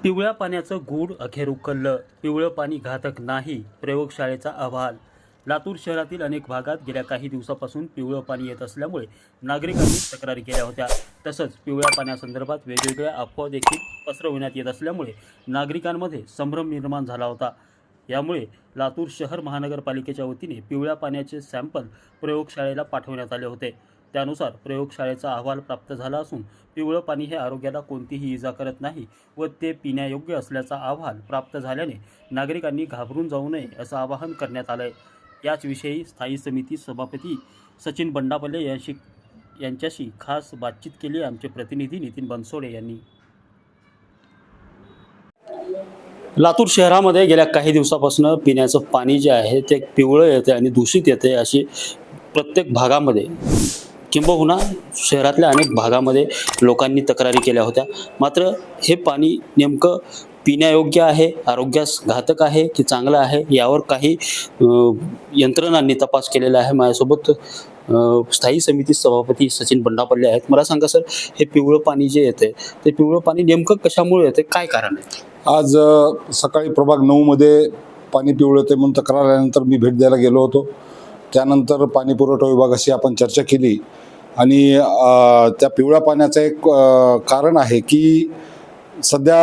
पिवळ्या पाण्याचं गूढ अखेर उकललं. पिवळं पाणी घातक नाही, प्रयोगशाळेचा अहवाल. लातूर शहरातील अनेक भागात गेल्या काही दिवसापासून पिवळं पाणी येत असल्यामुळे नागरिकांनी तक्रारी केल्या होत्या. तसंच पिवळ्या पाण्यासंदर्भात वेगवेगळ्या अफवा देखील पसरविण्यात येत असल्यामुळे नागरिकांमध्ये संभ्रम निर्माण झाला होता. यामुळे लातूर शहर महानगरपालिकेच्या वतीने पिवळ्या पाण्याचे सॅम्पल प्रयोगशाळेला पाठवण्यात आले होते. त्यानुसार प्रयोगशाळेचा अहवाल प्राप्त झाला असून पिवळं पाणी हे आरोग्याला कोणतीही इजा करत नाही व ते पिण्यायोग्य असल्याचा अहवाल प्राप्त झाल्याने नागरिकांनी घाबरून जाऊ नये असं आवाहन करण्यात आलं आहे. याचविषयी स्थायी समिती सभापती सचिन बंडापल्ले यांच्याशी खास बातचीत केली आमचे प्रतिनिधी नितीन बनसोडे यांनी. लातूर शहरामध्ये गेल्या काही दिवसापासून पिण्याचं पाणी जे आहे ते पिवळं येते आणि दूषित येते अशी प्रत्येक भागामध्ये किंबहुना शहरातल्या अनेक भागामध्ये लोकांनी तक्रारी केल्या होत्या. मात्र हे पाणी नेमकं पिण्यायोग्य आहे, आरोग्यास घातक आहे की चांगलं आहे यावर काही यंत्रणांनी तपास केलेला आहे. माझ्यासोबत स्थायी समिती सभापती सचिन बंडापल्ले आहेत. मला सांगा सर, हे पिवळं पाणी जे येते ते पिवळं पाणी नेमकं कशामुळे येते, काय कारण आहे? आज सकाळी प्रभाग 9 मध्ये पाणी पिवळं येते म्हणून तक्रार आल्यानंतर मी भेट द्यायला गेलो होतो. त्यानंतर पाणी पुरवठा विभागाशी आपण चर्चा केली आणि त्या पिवळ्या पाण्याचं एक कारण आहे की सध्या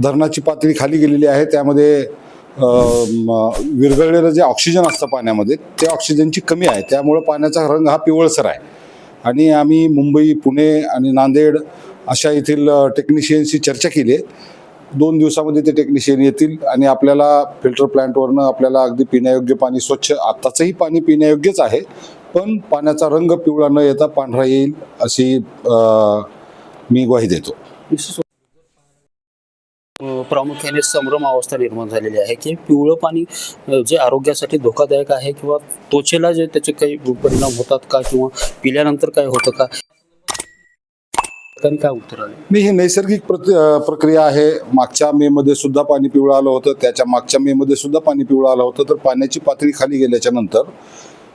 धरणाची पातळी खाली गेलेली आहे. त्यामध्ये विरघळलेलं जे ऑक्सिजन असतं पाण्यामध्ये ते ऑक्सिजनची कमी आहे. त्यामुळं पाण्याचा रंग हा पिवळसर आहे. आणि आम्ही मुंबई, पुणे आणि नांदेड अशा येथील टेक्निशियनशी चर्चा केली आहे. 2 दिवसामध्ये ते टेक्निशियन येतील आणि आपल्याला फिल्टर प्लॅन्टवरनं आपल्याला अगदी पिण्यायोग्य पाणी, स्वच्छ आत्ताचंही पाणी पिण्यायोग्यच आहे, पण पाण्याचा रंग पिवळा न येता पांढरा येईल अशी मी ग्वाही देतो. प्रामुख्याने संभ्रम अवस्था निर्माण झालेली आहे की पिवळं पाणी जे आरोग्यासाठी धोकादायक आहे किंवा त्वचेला जे त्याचे काही परिणाम होतात का किंवा पिल्यानंतर काय होतं का, काय उत्तर आले? मी ही नैसर्गिक प्रक्रिया आहे. मागच्या मे मध्ये सुद्धा पाणी पिवळं आलं होतं, त्याच्या मागच्या मे मध्ये सुद्धा पाणी पिवळं आलं होतं. तर पाण्याची पातळी खाली गेल्याच्या नंतर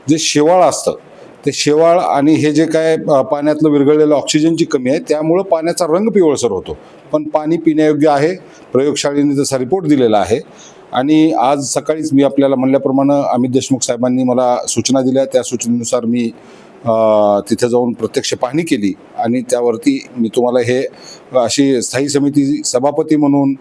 जे शेवाळ असतं ते शेवाळ आणि हे जे काय पाण्यातलं विरघळलेलं ऑक्सिजनची कमी आहे त्यामुळं पाण्याचा रंग पिवळसर होतो. पण पाणी पिण्यायोग्य आहे. प्रयोगशाळेने तसा रिपोर्ट दिलेला आहे. आणि आज सकाळीच मी आपल्याला म्हणल्याप्रमाणे अमित देशमुख साहेबांनी मला सूचना दिल्या. त्या सूचनेनुसार मी तिथे जाऊन प्रत्यक्ष पाहणी केली आणि त्यावरती मी तुम्हाला हे अशी स्थायी समिती सभापती म्हणून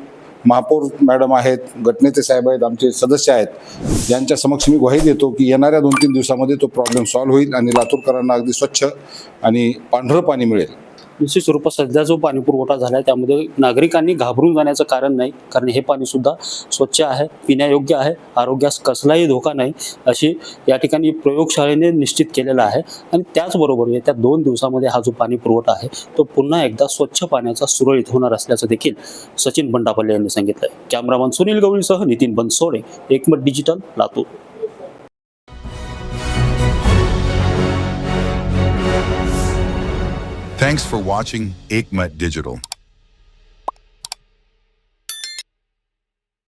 महापौर मॅडम आहेत, गटनेते साहेब आहेत, आमचे सदस्य आहेत, यांच्या समक्ष मी ग्वाही देतो की येणाऱ्या 2-3 दिवसामध्ये तो प्रॉब्लेम सॉल्व्ह होईल आणि लातूरकरांना अगदी स्वच्छ आणि पांढरं पाणी मिळेल. निश्चित स्वरूपात सध्या जो पाणी पुरवठा झाला आहे त्यामध्ये नागरिकांनी घाबरून जाण्याचं कारण नाही, कारण हे पाणी सुद्धा स्वच्छ आहे, पिण्यायोग्य आहे, आरोग्यास कसलाही धोका नाही अशी या ठिकाणी प्रयोगशाळेने निश्चित केलेला आहे. आणि त्याचबरोबर येत्या 2 दिवसामध्ये हा जो पाणी पुरवठा आहे तो पुन्हा एकदा स्वच्छ पाण्याचा सुरळीत होणार असल्याचं देखील सचिन बंडापल्ले यांनी सांगितलं आहे. कॅमेरामन सुनील गवळीसह नितीन बनसोडे, एकमत digital, Latur. Thanks for watching Ekmat Digital.